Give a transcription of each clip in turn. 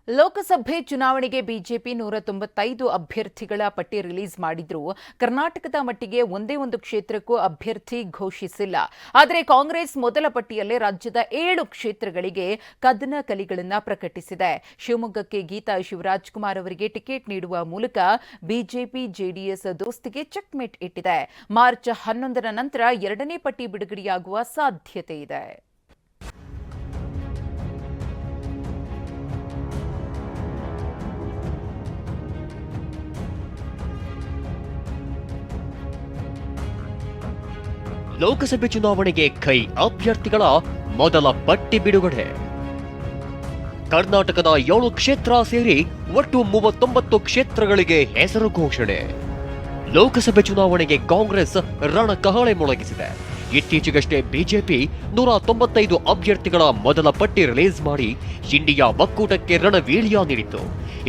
ಲೋಕಸಭೆ ಚುನಾವಣೆಗೆ ಬಿಜೆಪಿ 195 ಅಭ್ಯರ್ಥಿಗಳ ಪಟ್ಟಿ ರಿಲೀಸ್ ಮಾಡಿದ್ರು. ಕರ್ನಾಟಕದ ಮಟ್ಟಿಗೆ ಒಂದೇ ಒಂದು ಕ್ಷೇತ್ರಕ್ಕೂ ಅಭ್ಯರ್ಥಿ ಘೋಷಿಸಿಲ್ಲ. ಆದರೆ ಕಾಂಗ್ರೆಸ್ ಮೊದಲ ಪಟ್ಟಿಯಲ್ಲೇ ರಾಜ್ಯದ 7 ಕ್ಷೇತ್ರಗಳಿಗೆ ಕದನ ಕಲಿಗಳನ್ನು ಪ್ರಕಟಿಸಿದೆ. ಶಿವಮೊಗ್ಗಕ್ಕೆ ಗೀತಾ ಶಿವರಾಜ್ಕುಮಾರ್ ಅವರಿಗೆ ಟಿಕೆಟ್ ನೀಡುವ ಮೂಲಕ ಬಿಜೆಪಿ ಜೆಡಿಎಸ್ ದೋಸ್ತಿಗೆ ಚೆಕ್ಮೇಟ್ ಇಟ್ಟಿದೆ. ಮಾರ್ಚ್ 11ರ ನಂತರ ಎರಡನೇ ಪಟ್ಟಿ ಬಿಡುಗಡೆಯಾಗುವ ಸಾಧ್ಯತೆ ಇದೆ. ಲೋಕಸಭೆ ಚುನಾವಣೆಗೆ ಕೈ ಅಭ್ಯರ್ಥಿಗಳ ಮೊದಲ ಪಟ್ಟಿ ಬಿಡುಗಡೆ. ಕರ್ನಾಟಕದ 7 ಕ್ಷೇತ್ರ ಸೇರಿ ಒಟ್ಟು 39 ಕ್ಷೇತ್ರಗಳಿಗೆ ಹೆಸರು ಘೋಷಣೆ. ಲೋಕಸಭೆ ಚುನಾವಣೆಗೆ ಕಾಂಗ್ರೆಸ್ ರಣಕಹಳೆ ಮೊಳಗಿಸಿದೆ. ಇತ್ತೀಚೆಗಷ್ಟೇ ಬಿಜೆಪಿ 195 ಅಭ್ಯರ್ಥಿಗಳ ಮೊದಲ ಪಟ್ಟಿ ರಿಲೀಸ್ ಮಾಡಿ ಇಂಡಿಯಾ ಒಕ್ಕೂಟಕ್ಕೆ ರಣವೀಳ್ಯ ನೀಡಿತ್ತು.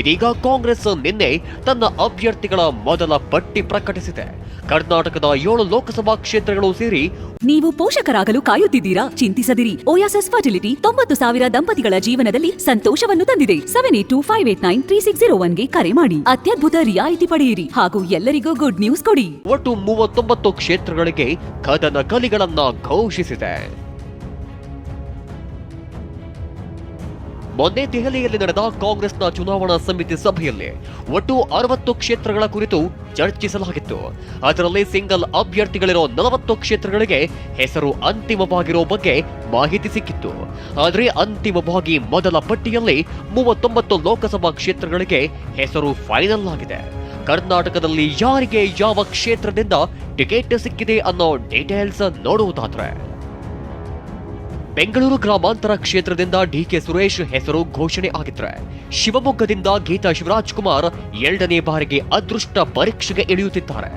ಇದೀಗ ಕಾಂಗ್ರೆಸ್ ನಿನ್ನೆ ತನ್ನ ಅಭ್ಯರ್ಥಿಗಳ ಮೊದಲ ಪಟ್ಟಿ ಪ್ರಕಟಿಸಿದೆ. ಕರ್ನಾಟಕದ 7 ಲೋಕಸಭಾ ಕ್ಷೇತ್ರಗಳು ಸೇರಿ ನೀವು ಪೋಷಕರಾಗಲು ಕಾಯುತ್ತಿದ್ದೀರಾ? ಚಿಂತಿಸದಿರಿ. ಓಯಾಸಿಸ್ ಫರ್ಟಿಲಿಟಿ 90,000 ದಂಪತಿಗಳ ಜೀವನದಲ್ಲಿ ಸಂತೋಷವನ್ನು ತಂದಿದೆ. 7825893601ಗೆ ಕರೆ ಮಾಡಿ ಅತ್ಯದ್ಭುತ ರಿಯಾಯಿತಿ ಪಡೆಯಿರಿ ಹಾಗೂ ಎಲ್ಲರಿಗೂ ಗುಡ್ ನ್ಯೂಸ್ ಕೊಡಿ. ಒಟ್ಟು 39 ಕ್ಷೇತ್ರಗಳಿಗೆ ಕದನ ಕಲಿಗಳನ್ನ ಘೋಷಿಸಿದೆ. ಮೊನ್ನೆ ದೆಹಲಿಯಲ್ಲಿ ನಡೆದ ಕಾಂಗ್ರೆಸ್ನ ಚುನಾವಣಾ ಸಮಿತಿ ಸಭೆಯಲ್ಲಿ ಒಟ್ಟು 60 ಕ್ಷೇತ್ರಗಳ ಕುರಿತು ಚರ್ಚಿಸಲಾಗಿತ್ತು. ಅದರಲ್ಲಿ ಸಿಂಗಲ್ ಅಭ್ಯರ್ಥಿಗಳಿರೋ 40 ಕ್ಷೇತ್ರಗಳಿಗೆ ಹೆಸರು ಅಂತಿಮವಾಗಿರೋ ಬಗ್ಗೆ ಮಾಹಿತಿ ಸಿಕ್ಕಿತ್ತು. ಆದರೆ ಅಂತಿಮವಾಗಿ ಮೊದಲ ಪಟ್ಟಿಯಲ್ಲಿ 39 ಲೋಕಸಭಾ ಕ್ಷೇತ್ರಗಳಿಗೆ ಹೆಸರು ಫೈನಲ್ ಆಗಿದೆ. ಕರ್ನಾಟಕದಲ್ಲಿ ಯಾರಿಗೆ ಯಾವ ಕ್ಷೇತ್ರದಿಂದ ಟಿಕೆಟ್ ಸಿಕ್ಕಿದೆ ಅನ್ನೋ ಡೀಟೇಲ್ಸ್ ನೋಡುವುದಾದ್ರೆ, ಬೆಂಗಳೂರು ಗ್ರಾಮಾಂತರ ಕ್ಷೇತ್ರದಿಂದ ಡಿಕೆ ಸುರೇಶ್ ಹೆಸರು ಘೋಷಣೆ ಆಗಿದ್ರೆ, ಶಿವಮೊಗ್ಗದಿಂದ ಗೀತಾ ಶಿವರಾಜ್ಕುಮಾರ್ 2ನೇ ಬಾರಿಗೆ ಅದೃಷ್ಟ ಪರೀಕ್ಷೆಗೆ ಇಳಿಯುತ್ತಿದ್ದಾರೆ.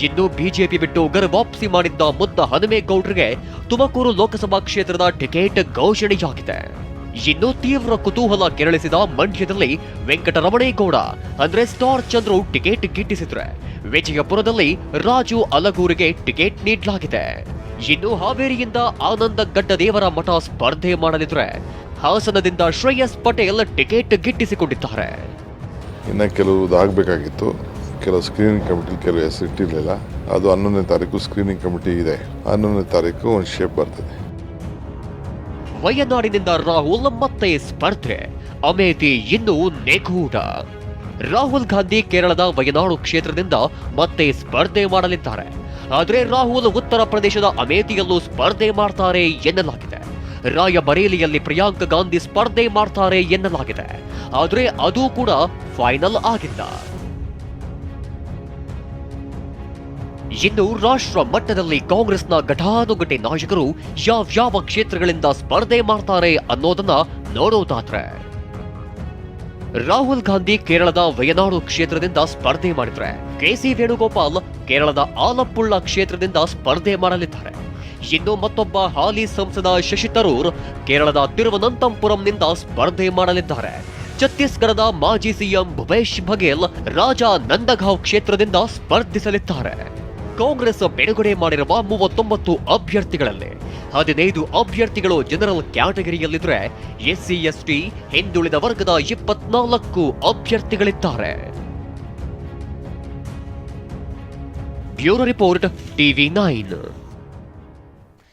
ಇನ್ನು ಬಿಜೆಪಿ ಬಿಟ್ಟು ಗರ್ವಾಪ್ಸಿ ಮಾಡಿದ್ದ ಮುದ್ದ ಹನುಮೇಗೌಡರಿಗೆ ತುಮಕೂರು ಲೋಕಸಭಾ ಕ್ಷೇತ್ರದ ಟಿಕೆಟ್ ಘೋಷಣೆಯಾಗಿದೆ. ಇನ್ನು ತೀವ್ರ ಕುತೂಹಲ ಕೆರಳಿಸಿದ ಮಂಡ್ಯದಲ್ಲಿ ವೆಂಕಟರಮಣೇಗೌಡ ಅಂದ್ರೆ ಸ್ಟಾರ್ ಚಂದ್ರು ಟಿಕೆಟ್ ಗಿಟ್ಟಿಸಿದ್ರೆ, ವಿಜಯಪುರದಲ್ಲಿ ರಾಜು ಅಲಗೂರಿಗೆ ಟಿಕೆಟ್ ನೀಡಲಾಗಿದೆ. ಇನ್ನು ಹಾವೇರಿಯಿಂದ ಆನಂದ ಗಡ್ಡದೇವರ ಮಠ ಸ್ಪರ್ಧೆ ಮಾಡಲಿದ್ರೆ, ಹಾಸನದಿಂದ ಶ್ರೇಯಸ್ ಪಟೇಲ್ ಟಿಕೆಟ್ ಗಿಟ್ಟಿಸಿಕೊಂಡಿದ್ದಾರೆ. ಇನ್ನು ಕೆಲವು ಆಗಬೇಕಾಗಿತ್ತು, ಕೆಲವು ಸ್ಕ್ರೀನಿಂಗ್ ಕಮಿಟಿ ಕೆಲವು ಹೆಸರು ಇಟ್ಟಿರಲಿಲ್ಲ. ಅದು 11ನೇ ತಾರೀಕು ಸ್ಕ್ರೀನಿಂಗ್ ಕಮಿಟಿ ಇದೆ. 11ನೇ ತಾರೀಕು ಒಂದು ಶೇಪ್ ಬರ್ತದೆ. ವಯನಾಡಿನಿಂದ ರಾಹುಲ್ ಮತ್ತೆ ಸ್ಪರ್ಧೆ, ಅಮೇಥಿ ಇನ್ನೂ ನಿಗೂಢ. ರಾಹುಲ್ ಗಾಂಧಿ ಕೇರಳದ ವಯನಾಡು ಕ್ಷೇತ್ರದಿಂದ ಮತ್ತೆ ಸ್ಪರ್ಧೆ ಮಾಡಲಿದ್ದಾರೆ. ಆದರೆ ರಾಹುಲ್ ಉತ್ತರ ಪ್ರದೇಶದ ಅಮೇಥಿಯಲ್ಲೂ ಸ್ಪರ್ಧೆ ಮಾಡ್ತಾರೆ ಎನ್ನಲಾಗಿದೆ. ರಾಯಬರೇಲಿಯಲ್ಲಿ ಪ್ರಿಯಾಂಕಾ ಗಾಂಧಿ ಸ್ಪರ್ಧೆ ಮಾಡ್ತಾರೆ ಎನ್ನಲಾಗಿದೆ. ಆದರೆ ಅದು ಕೂಡ ಫೈನಲ್ ಆಗಿಲ್ಲ. ಇನ್ನು ರಾಷ್ಟ್ರ ಮಟ್ಟದಲ್ಲಿ ಕಾಂಗ್ರೆಸ್ನ ಘಟಾನುಘಟಿ ನಾಯಕರು ಯಾವ್ಯಾವ ಕ್ಷೇತ್ರಗಳಿಂದ ಸ್ಪರ್ಧೆ ಮಾಡ್ತಾರೆ ಅನ್ನೋದನ್ನ ನೋಡೋದಾದ್ರೆ, ರಾಹುಲ್ ಗಾಂಧಿ ಕೇರಳದ ವಯನಾಡು ಕ್ಷೇತ್ರದಿಂದ ಸ್ಪರ್ಧೆ ಮಾಡಿದ್ರೆ, ಕೆಸಿ ವೇಣುಗೋಪಾಲ್ ಕೇರಳದ ಆಲಪ್ಪುಳ ಕ್ಷೇತ್ರದಿಂದ ಸ್ಪರ್ಧೆ ಮಾಡಲಿದ್ದಾರೆ. ಇನ್ನು ಮತ್ತೊಬ್ಬ ಹಾಲಿ ಸಂಸದ ಶಶಿ ತರೂರ್ ಕೇರಳದ ತಿರುವನಂತಪುರಂನಿಂದ ಸ್ಪರ್ಧೆ ಮಾಡಲಿದ್ದಾರೆ. ಛತ್ತೀಸ್ಗಢದ ಮಾಜಿ ಸಿಎಂ ಭೂಪೇಶ್ ಬಘೇಲ್ ರಾಜಾನಂದಗಾಂವ್ ಕ್ಷೇತ್ರದಿಂದ ಸ್ಪರ್ಧಿಸಲಿದ್ದಾರೆ. ಕಾಂಗ್ರೆಸ್ ಬಿಡುಗಡೆ ಮಾಡಿರುವ 39 ಅಭ್ಯರ್ಥಿಗಳಲ್ಲಿ 15 ಅಭ್ಯರ್ಥಿಗಳು ಜನರಲ್ ಕ್ಯಾಟಗರಿಯಲ್ಲಿದ್ರೆ, ಎಸ್ಸಿ ಎಸ್ಟಿ ಹಿಂದುಳಿದ ವರ್ಗದ 24 ಅಭ್ಯರ್ಥಿಗಳಿದ್ದಾರೆ. Bureau report, TV9.